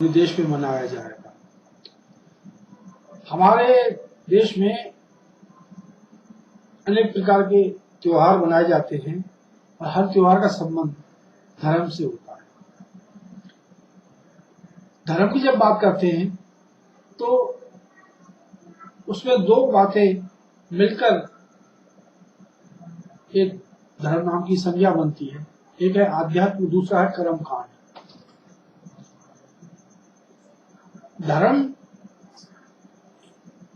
पूरे देश में मनाया जाएगा। हमारे देश में अनेक प्रकार के त्योहार मनाए जाते हैं और हर त्योहार का संबंध धर्म से होता है। धर्म की जब बात करते हैं तो उसमें दो बातें मिलकर एक धर्म नाम की संज्ञा बनती है। एक है आध्यात्म, दूसरा है कर्म कांड। धर्म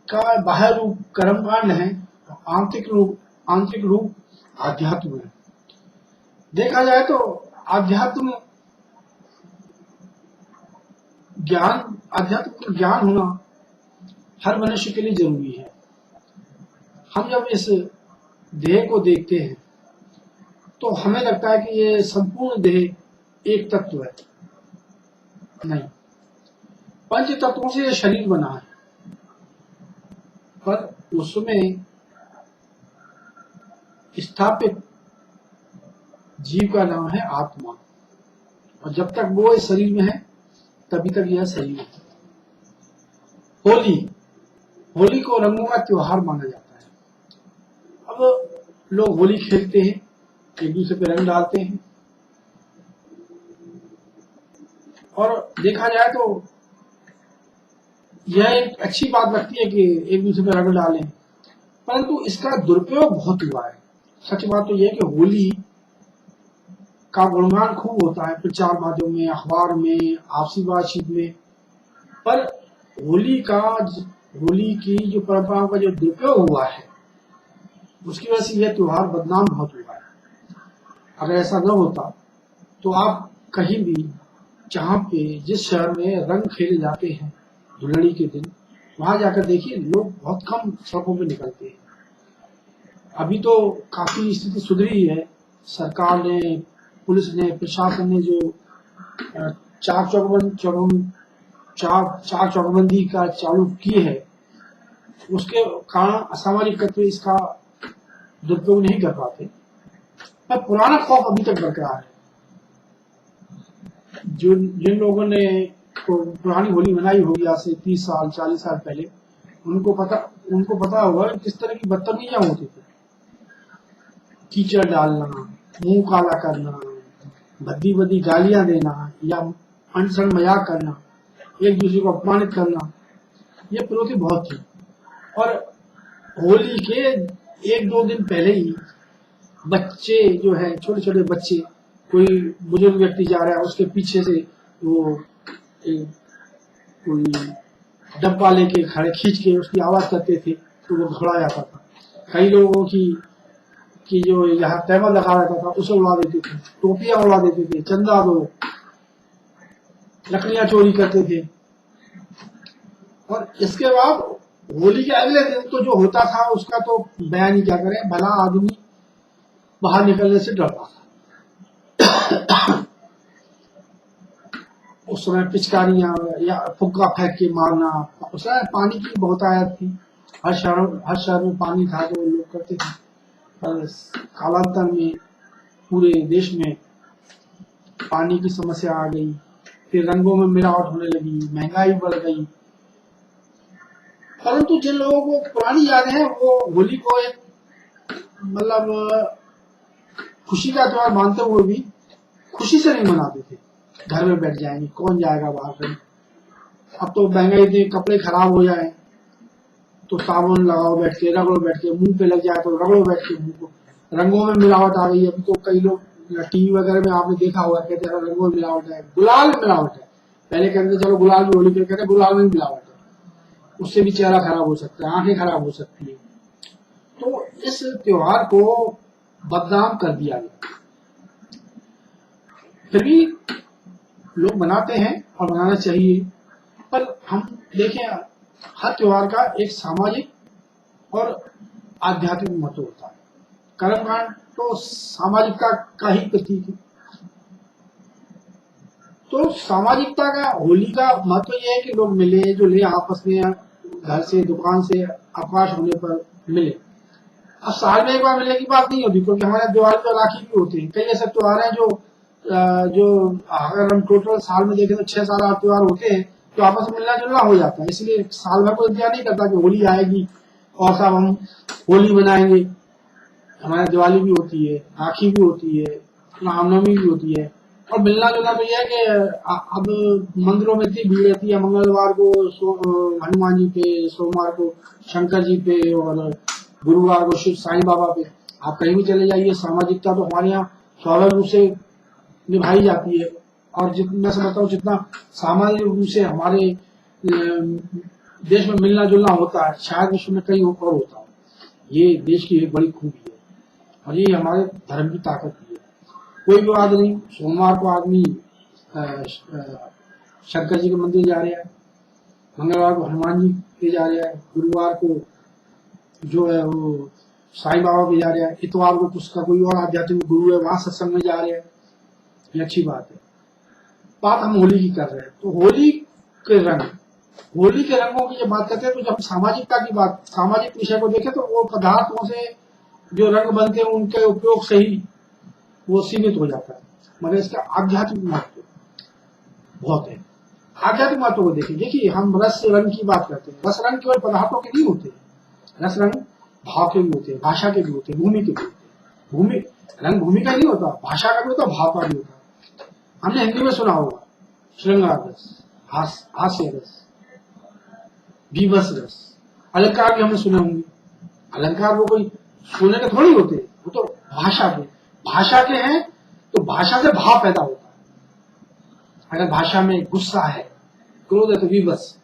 का बाह्य रूप कर्म कांड है, आंतरिक रूप आध्यात्म है। देखा जाए तो आध्यात्म का ज्ञान होना हर मनुष्य के लिए जरूरी है। हम जब इस देह को देखते हैं तो हमें लगता है कि ये संपूर्ण देह एक तत्व है। नहीं, पंच तत्वों से ये शरीर बना है, पर उसमें स्थापित जीव का नाम है आत्मा, और जब तक वो इस शरीर में है तभी तक यह शरीर है। होली को रंगों का त्योहार माना जाता है। अब लोग होली खेलते हैं, एक दूसरे पे रंग डालते हैं, और देखा जाए तो यह एक अच्छी बात लगती है कि एक दूसरे पे रंग डालें, परंतु इसका दुरुपयोग बहुत हुआ है। सच बात तो यह है कि होली का गुणगान खूब होता है प्रचार माध्यम में, अखबार में, आपसी बातचीत में, पर होली की जो परंपराओं का जो दुरुपयोग हुआ है उसकी वजह से यह त्योहार बदनाम बहुत हुआ है। अगर ऐसा न होता तो आप कहीं भी, जहाँ पे जिस शहर में रंग खेले जाते हैं धुलड़ी के दिन, वहां जाकर देखिए लोग बहुत कम सड़कों पे निकलते हैं। अभी तो काफी स्थिति सुधरी है। सरकार ने, पुलिस ने, प्रशासन ने जो चाक चौकबंदी का चालू की है, उसके कारण असामाजिक तत्व इसका दुरुपयोग नहीं कर पाते, पर पुराना खौफ अभी तक बरकरार है। जिन लोगों ने पुरानी होली मनाई होगी आज से 30 साल 40 साल पहले, उनको पता होगा किस तरह की बदतमीजियां होती थी। कीचड़ डालना, मुंह काला करना, भद्दी गालियां देना या अनसन मजाक करना, एक दूसरे को अपमानित करना, ये प्रवृत्ति बहुत थी। और होली के 1-2 दिन पहले ही बच्चे जो है, छोटे छोटे बच्चे, कोई बुजुर्ग व्यक्ति जा रहा है उसके पीछे से वो कोई डब्बा लेके खड़े खींच के उसकी आवाज करते थे तो वो घबरा जाता था। कई लोगों की जो यहाँ तहमत लगा रहता था उसे उड़ा देते थे, टोपियां उड़ा देते थे, चंदा दो, लकड़ियां चोरी करते थे। और इसके बाद होली के अगले दिन तो जो होता था उसका तो बयान ही क्या करें। भला आदमी बाहर निकलने से डरता था। उस समय पिचकारियां या फुग्गा फेंक के मारना, उस समय पानी की बहुत आयत थी, हर शहर में पानी था तो लोग करते थे। पर कालांतर में पूरे देश में पानी की समस्या आ गई, फिर रंगों में मिलावट होने लगी, महंगाई बढ़ गई। परंतु जिन लोगों को पुरानी यादें हैं वो होली को एक मतलब खुशी का त्योहार मानते हुए भी खुशी से नहीं मनाते थे। घर में बैठ जाएंगे, कौन जाएगा बाहर कहीं। अब तो महंगाई इतनी, कपड़े खराब हो जाए तो साबुन लगाओ बैठ के, रगड़ो बैठ के, मुंह पे लग जाए तो रगड़ो बैठ के मुंह को। रंगों में मिलावट आ गई। अभी तो कई लोग टीवी वगैरह में आपने देखा होगा, कहते हैं रंगों में मिलावट है, गुलाल में मिलावट है। पहले कहते चलो गुलाल में होली, कहते गुलाल में मिलावट है, उससे भी चेहरा खराब हो सकता है, आंखें खराब हो सकती है। तो इस त्योहार को बदनाम कर दिया गया। फिर भी लोग मनाते हैं और मनाना चाहिए, पर हम देखें हर त्योहार का एक सामाजिक और आध्यात्मिक महत्व होता है। कर्मकांड तो सामाजिकता का ही प्रतीक है। तो सामाजिकता का, होली का महत्व यह है कि लोग मिले जुले आपस में, घर से, दुकान से, अवकाश होने पर मिले। अब साल में एक बार मिलने की बात नहीं होती, क्योंकि हमारे दिवाली और राखी भी होते हैं। कई ऐसे त्योहार हैं जो जो अगर हम टोटल साल में देखें तो 6-7-8 त्योहार होते हैं, तो आपस में मिलना जुलना हो जाता है। इसलिए साल भर को इंतजार नहीं करता कि होली आएगी और सब हम होली मनाएंगे। हमारे दिवाली भी होती है, राखी भी होती है, रामनवमी भी होती है। और मिलना जुलना तो यह है कि अब मंदिरों में इतनी भीड़ रहती है, मंगलवार को हनुमान जी पे, सोमवार को शंकर जी पे और गुरुवार को शिव साईं बाबा पे। आप कहीं भी चले जाइए, सामाजिकता तो हमारे यहाँ स्वाभाविक रूप से निभाई जाती है। और मैं समझता हूँ जितना सामाजिक रूप से हमारे देश में मिलना जुलना होता है, शायद विश्व में कहीं और होता है। ये देश की एक बड़ी खूबी है और ये हमारे धर्म की ताकत भी है। कोई भी बात नहीं, सोमवार को आदमी शंकर जी के मंदिर जा रहा है, मंगलवार को हनुमान जी पे जा रहा है, गुरुवार को जो है वो साईं बाबा पे जा रहा है, इतवार को उसका कोई और आध्यात्मिक गुरु है वहां सत्संग में जा रहे हैं। ये अच्छी बात है। बात हम होली की कर रहे हैं, तो होली के रंग, होली के रंगों की जब बात करते हैं तो जब हम सामाजिकता की बात, सामाजिक विषय को देखें तो वो पदार्थों से जो रंग बनते हैं उनके उपयोग से ही वो सीमित हो जाता है, मगर इसका आध्यात्मिक महत्व बहुत है। आध्यात्मिक महत्व को देखिए हम रस रंग की बात करते हैं, रस रंग केवल पदार्थों के नहीं होते, रस रंग भाव के भी होते हैं, भाषा के भी होते हैं, भूमि के भी होते हैं। भूमि रंग भूमि का नहीं होता, भाषा का भी होता, भाव का भी होता। हमने हिंदी में सुना होगा श्रृंगार रस, हास्य रस, विवश रस, अलंकार भी हमने सुने होंगे। अलंकार वो कोई सुने के थोड़ी होते, वो तो भाषा के हैं, तो भाषा से भाव पैदा होता है। अगर भाषा में गुस्सा है, क्रोध है तो विवश,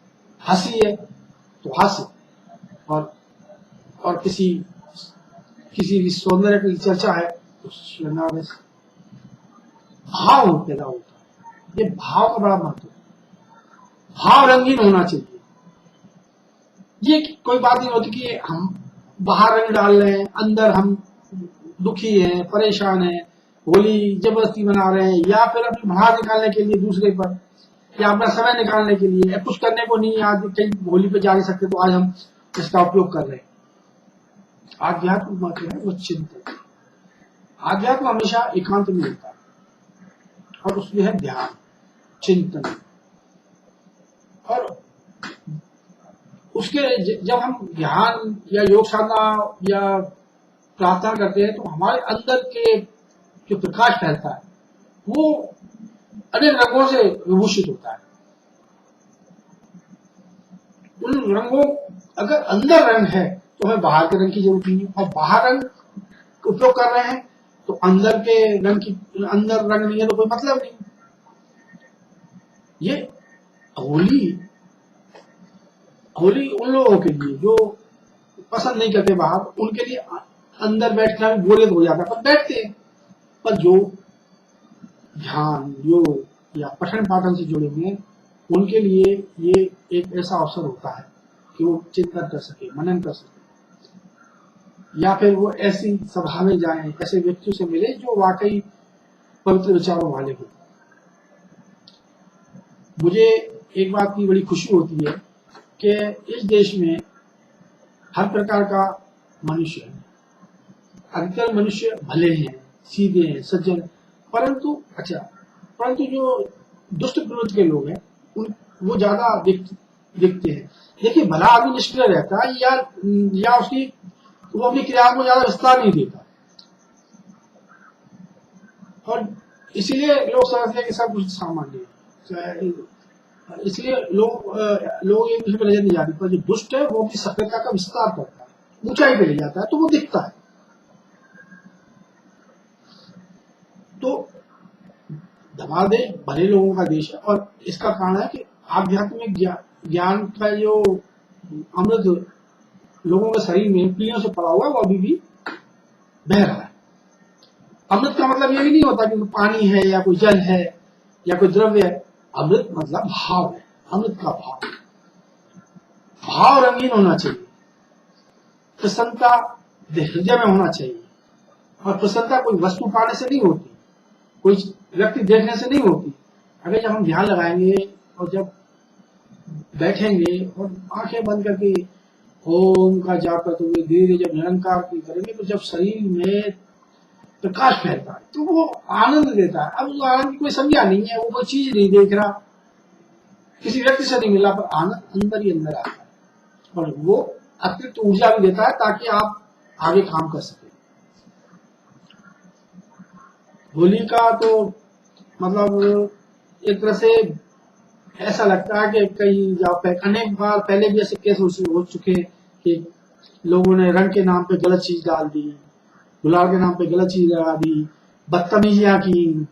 हंसी है तो हास्य, और किसी भी सौंदर्य की चर्चा है तो श्रृंगार रस, भाव पैदा होता है। ये भाव का बड़ा महत्व है। भाव रंगीन होना चाहिए। ये कोई बात नहीं होती कि हम बाहर रंग डाल रहे हैं, अंदर हम दुखी हैं, परेशान हैं, होली जबरदस्ती मना रहे हैं, या फिर अपनी बाहर निकालने के लिए दूसरे पर, या अपना समय निकालने के लिए, या कुछ करने को नहीं, आज कहीं होली पे जा नहीं सकते तो आज हम इसका उपयोग कर रहे हैं। आध्यात्म महत्व है वो चिंतन। आध्यात्म हमेशा एकांत में होता है और उसमें है ध्यान, चिंतन। और उसके जब हम ध्यान या योग साधना या प्रार्थना करते हैं तो हमारे अंदर के जो प्रकाश फैलता है वो अनेक रंगों से विभूषित होता है। उन रंगों, अगर अंदर रंग है तो हमें बाहर के रंग की जरूरत नहीं है, और बाहर रंग उपयोग कर रहे हैं तो अंदर के रंग की, अंदर रंग नहीं है तो कोई मतलब नहीं। ये होली उन लोगों के लिए जो पसंद नहीं करते बाहर, उनके लिए अंदर बैठना भी बोरियत हो जाता है, पर बैठते हैं। पर जो ध्यान, योग या पठन पाठन से जुड़े हुए हैं उनके लिए ये एक ऐसा अवसर होता है कि वो चिंतन कर सके, मनन कर सके, या फिर वो ऐसी सभा में जाएं, ऐसे व्यक्तियों से मिले जो वाकई पवित्र विचारों वाले हो। मुझे एक बात की बड़ी खुशी होती है कि इस देश में हर प्रकार का मनुष्य है। अधिकतर मनुष्य भले हैं, सीधे हैं, सज्जन, परंतु जो दुष्ट प्रवृत्ति के लोग हैं वो ज्यादा दिखते हैं। देखिए, भला आदमी निष्क्रिय रहता है या उसकी वो अपनी क्रिया को ज्यादा विस्तार नहीं देता, और इसीलिए लोग समझते हैं कि सब कुछ सामान्य है। इसलिए लोग एक दूसरे पर नजर नहीं जाती, पर जो दुष्ट है वो अपनी सक्रियता का विस्तार करता है, ऊंचाई पे ले जाता है, तो वो दिखता है। तो हमारा देश भले लोगों का देश है, और इसका कारण है कि आध्यात्मिक ज्ञान का जो अमृत लोगों के शरीर में पीढ़ियों से पड़ा हुआ है वो अभी भी बह रहा है। अमृत का मतलब ये भी नहीं होता कि पानी है या कोई जल है या कोई द्रव्य है। अमृत मतलब भाव है। अमृत का भाव रंगीन होना चाहिए, प्रसन्नता हृदय में होना चाहिए। और प्रसन्नता कोई वस्तु पाने से नहीं होती, कोई व्यक्ति देखने से नहीं होती। अगर जब हम ध्यान लगाएंगे और जब बैठेंगे और आंखें बंद करके ओम का जाप करते हुए धीरे जब निरंकार की करेंगे, तो जब शरीर में प्रकाश फैलता है तो वो आनंद देता है। अब उस आनंद की कोई संज्ञा नहीं है, वो कोई चीज नहीं देख रहा, किसी व्यक्ति से नहीं मिला, पर आनंद अंदर ही अंदर आता है और वो अतिरिक्त ऊर्जा भी देता है ताकि आप आगे काम कर सके। होली का तो मतलब एक तरह से ऐसा लगता है कि कई अनेक बार पहले भी ऐसे केस हो चुके हैं कि लोगों ने रंग के नाम पे गलत चीज डाल दी, गुलाल के नाम पे गलत चीज लगा दी, बदतमीजियां की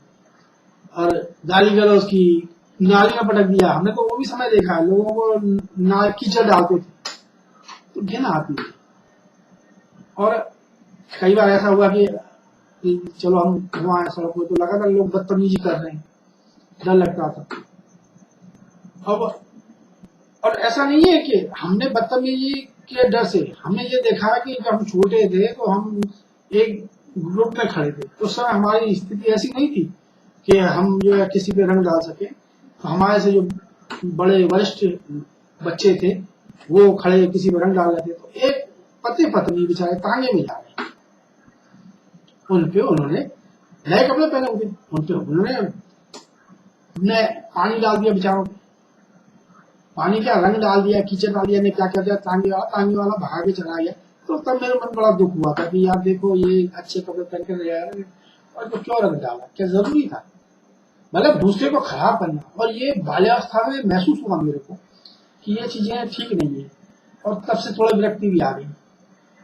और गाली गलौज की, नाली में पटक दिया। हमने तो वो भी समय देखा है, लोगों को कीचड़ डालते थे तो घिन आती है। और कई बार ऐसा हुआ कि चलो हम घुमाए सड़क में तो लगातार लोग बदतमीजी कर रहे हैं, डर लगता था। अब और ऐसा नहीं है कि हमने बदतमीजी के डर से, हमने ये देखा कि जब हम छोटे थे तो हम एक ग्रुप में खड़े थे, उस समय हमारी स्थिति ऐसी नहीं थी कि हम जो है किसी पे रंग डाल सके। तो हमारे से जो बड़े वरिष्ठ बच्चे थे वो खड़े किसी पे रंग डाल रहे थे, तो एक पति पत्नी बेचारे तांगे में जा रहे, उनपे उन्होंने नए कपड़े पहने हुए, उनपे उन्होंने पानी डाल दिया बेचारों पे, पानी क्या रंग डाल दिया, कीचड़ डाल दिया, ने क्या कर दिया, तांगे वाला भाग के चला गया। तो तब मेरे मन बड़ा दुख हुआ था कि यार देखो ये अच्छे कपड़े पहन कर ले आए और तो क्यों रंग डाला, क्या जरूरी था, मतलब दूसरे को खराब करना। और ये बाल्यावस्था में महसूस हुआ मेरे को कि ये चीजें ठीक नहीं है, और तब से थोड़ी विरक्ति भी आ गई।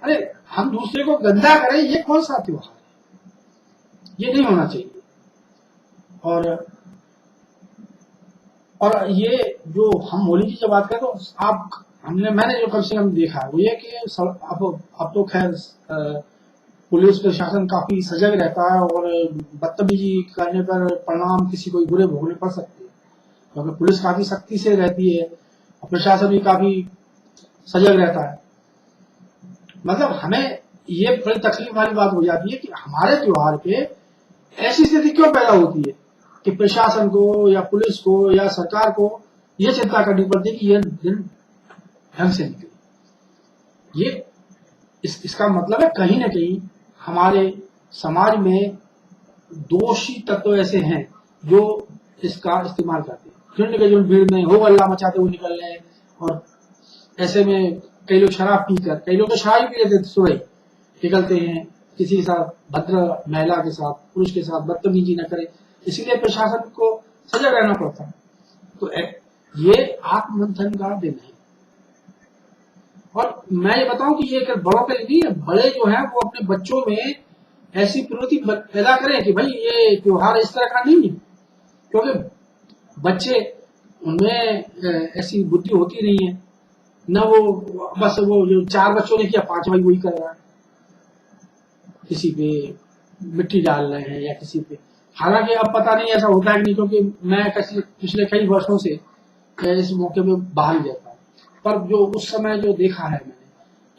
अरे हम दूसरे को गंदा करें, ये कौन सा त्योहार है, ये नहीं होना चाहिए। और ये जो हम होली की जब बात करें तो मैंने जो कम से कम देखा है वो ये कि अब तो खैर पुलिस प्रशासन काफी सजग रहता है और बदतमीजी करने पर परिणाम किसी को बुरे भोगने पड़ सकते हैं, क्योंकि पुलिस काफी सख्ती से रहती है और प्रशासन भी काफी सजग रहता है। मतलब हमें ये बड़ी तकलीफ वाली बात हो जाती है कि हमारे त्योहार पे ऐसी स्थिति क्यों पैदा होती है कि प्रशासन को या पुलिस को या सरकार को ये चिंता करनी पड़ती है कि ये दिन ढंग से निकले। ये इसका मतलब है कहीं ना कहीं हमारे समाज में दोषी तत्व ऐसे हैं जो इसका इस्तेमाल करते हैं। झुंड के झुंड भीड़ में हो अल्लाह मचाते हुए निकल रहे हैं, और ऐसे में कई लोग शराब पीकर, कई लोग तो शराब पी लेते सुबह निकलते हैं, किसी के साथ भद्र महिला के साथ, पुरुष के साथ बदतमीजी न करे, इसीलिए प्रशासन को सजग रहना पड़ता है। तो ये आत्ममंथन का दिन है। और मैं ये बताऊं कि ये बड़ों के लिए नहीं है, बड़े जो हैं वो अपने बच्चों में ऐसी प्रवृत्ति पैदा करें कि भाई ये त्योहार इस तरह का नहीं है, क्योंकि बच्चे उनमें ऐसी बुद्धि होती नहीं है, न वो बस वो जो 4 बच्चों ने किया 5 भाई वही कर रहा है, किसी पे मिट्टी डाल रहे हैं या किसी पे। हालांकि अब पता नहीं ऐसा होता है कि नहीं, क्योंकि मैं पिछले कई वर्षों से इस मौके पे बाहर ही रहता हूँ, पर जो उस समय जो देखा है मैंने,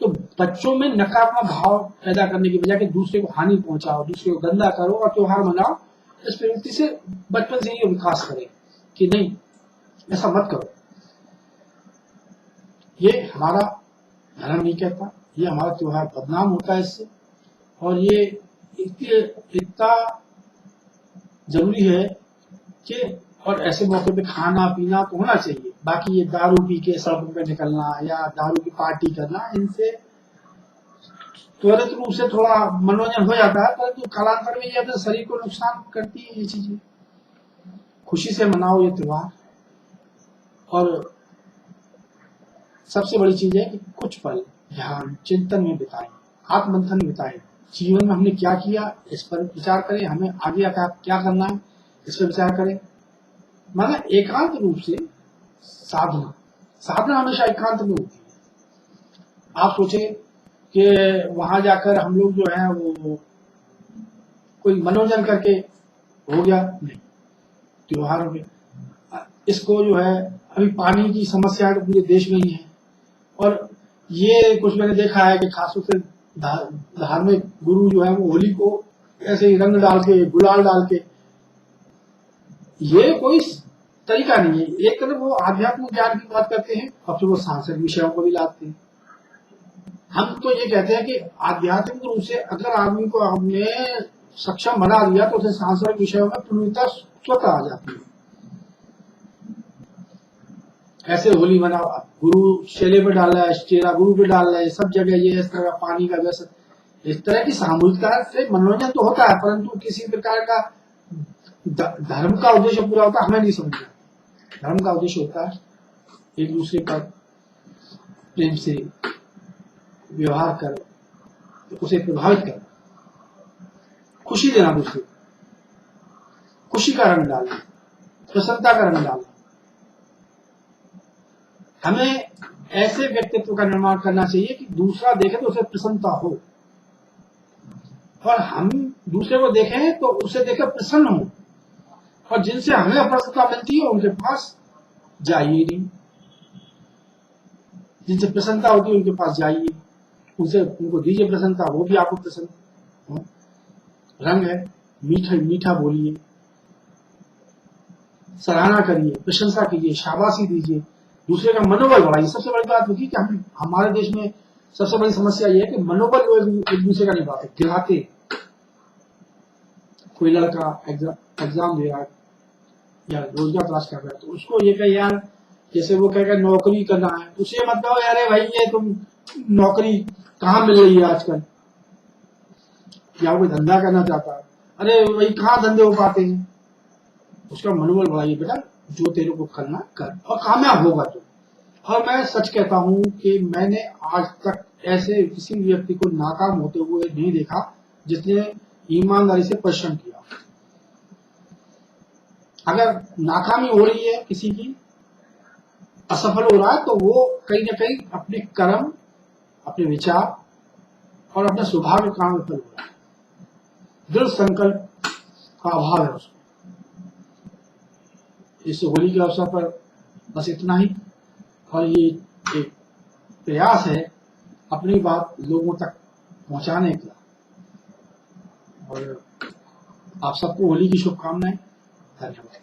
तो बच्चों में नकारात्मक भाव पैदा करने की बजाय कि दूसरे को हानि पहुंचाओ, दूसरे को गंदा करो और त्योहार मनाओ, इस प्रवृत्ति से बचपन से ही विकास करें कि नहीं ऐसा मत करो। ये हमारा धर्म नहीं कहता, ये हमारा त्योहार बदनाम होता है इससे, और ये इतना जरूरी है कि और ऐसे मौके पे खाना पीना तो होना चाहिए। बाकी ये दारू पी के सड़कों पे निकलना या दारू की पार्टी करना, इनसे त्वरित रूप से थोड़ा मनोरंजन हो जाता है, परंतु कालांतर में ये अपने शरीर को नुकसान करती है ये चीजें। खुशी से मनाओ ये त्योहार, और सबसे बड़ी चीज है कि कुछ पल ध्यान चिंतन में बिताएं, आत्ममंथन में बिताएं। जीवन में हमने क्या किया इस पर विचार करें, हमें आगे क्या करना है इस पर विचार करें। मतलब एकांत रूप से साधना हमेशा एकांत में होती है। आप सोचे कि वहां जाकर हम लोग जो है वो कोई मनोरंजन करके हो गया, नहीं। त्योहारों में इसको जो है अभी पानी की समस्या तो पूरे देश में ही है, और ये कुछ मैंने देखा है कि खासतौर से धार्मिक गुरु जो है वो होली को ऐसे ही रंग डाल के गुलाल डाल के, ये कोई तरीका नहीं है। एक तरफ वो आध्यात्मिक ज्ञान की बात करते हैं और फिर वो सांसारिक विषयों को भी लाते हैं। हम तो ये कहते हैं कि आध्यात्मिक रूप से अगर आदमी को हमने सक्षम बना दिया तो उसे सांसारिक विषयों में पूर्णता स्वतः आ जाती है। ऐसे होली मना, गुरु चेले पे डाल रहा है, चेला गुरु पे डाल रहा है, सब जगह ये इस तरह का पानी का व्यसन, इस तरह की सामूहिकता से मनोरंजन तो होता है, परंतु किसी प्रकार का धर्म का उद्देश्य पूरा होता है हमें नहीं समझना। धर्म का उद्देश्य होता है एक दूसरे का प्रेम से व्यवहार कर, उसे प्रभावित कर, खुशी देना, दूसरे खुशी का रंग डालना, प्रसन्नता का रंग डालना। हमें ऐसे व्यक्तित्व का निर्माण करना चाहिए कि दूसरा देखे तो उसे प्रसन्नता हो, और हम दूसरे को देखें तो उसे देखे प्रसन्न हो, और जिनसे हमें प्रसन्नता मिलती है उनके पास जाइए नहीं, जिनसे प्रसन्नता होती है उनके पास जाइए, उनसे उनको दीजिए प्रसन्नता, वो भी आपको प्रसन्न। रंग है, मीठा मीठा बोलिए, सराहना करिए, प्रशंसा कीजिए, शाबाशी दीजिए, दूसरे का मनोबल बढ़ाइए। सबसे बड़ी बात होगी कि हम हमारे देश में सबसे बड़ी समस्या यह है कि मनोबल लोग एक दूसरे का नहीं बढ़ाते, गिराते। कोई लड़का एग्जाम दे रहा है या रोजगार तलाश कर रहा है तो उसको ये कहे यार, जैसे वो कहेगा नौकरी करना है, उसे मत कहो यार भाई ये तुम नौकरी कहाँ मिल रही है आजकल, या कोई धंधा करना चाहता है, अरे भाई कहाँ धंधे हो पाते हैं। उसका मनोबल बढ़ाइए, बेटा जो तेरे को करना कर और कामयाब होगा तो। और मैं सच कहता हूं कि मैंने आज तक ऐसे किसी व्यक्ति को नाकाम होते हुए नहीं देखा जिसने ईमानदारी से परिश्रम किया। अगर नाकामी हो रही है किसी की, असफल हो रहा है, तो वो कहीं ना कहीं अपने कर्म, अपने विचार और अपने स्वभाव के कारण विफल हो रहा है। दृढ़ संकल्प का अभाव है उसको। इस होली के अवसर पर बस इतना ही, और ये एक प्रयास है अपनी बात लोगों तक पहुंचाने का। और आप सबको होली की शुभकामनाएं। धन्यवाद।